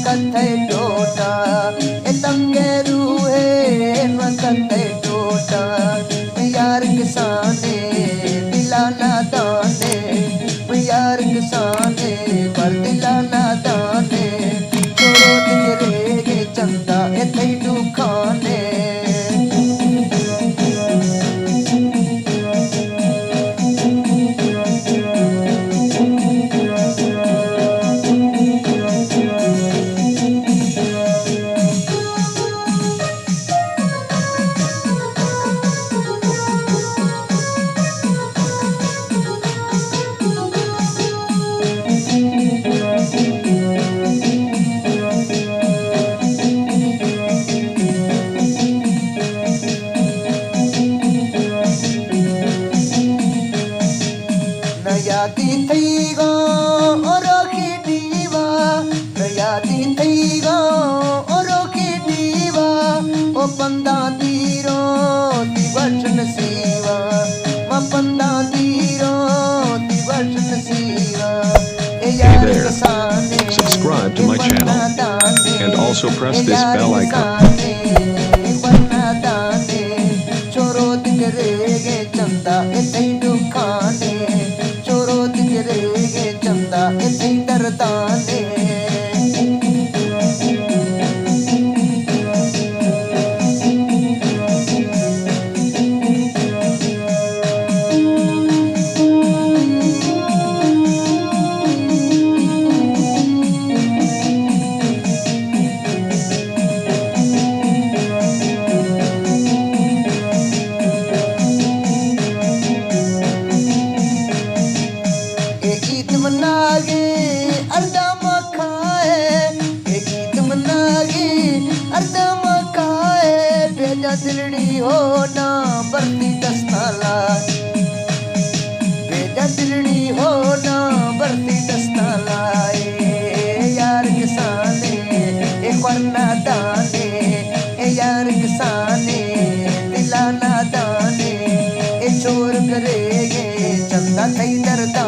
कथे टोटा ए तंगे रूहे कथे टोटा यार किसाने दिलाना दाने यार किसाने पर दिलाना दाने छोड़ो तेरे चंदा ए तैनू खाने नयाती थईगो ओरोकी दीवा नयाती थईगो ओरोकी दीवा ओ बंदा दीरो दिवसन सीवा मा बंदा दीरो दिवसन Siva Hey there, subscribe to my channel and also press this bell icon. छोरो दिगरेगे चंदा ए तैनू खाने छोरो दिगरेगे चंदा ए तैन दरदाने गीत मनागे अर्दम खाए गीत मनागे अर्दम खाए भेजा दिलड़ी हो ना बरती दस्ताला भेजा दिलड़ी हो ना बरती दस्ताला यार किसाने एक वरना दाने यार किसाने दिलाना दाने ए चोर करेगे चंदा थई दरदा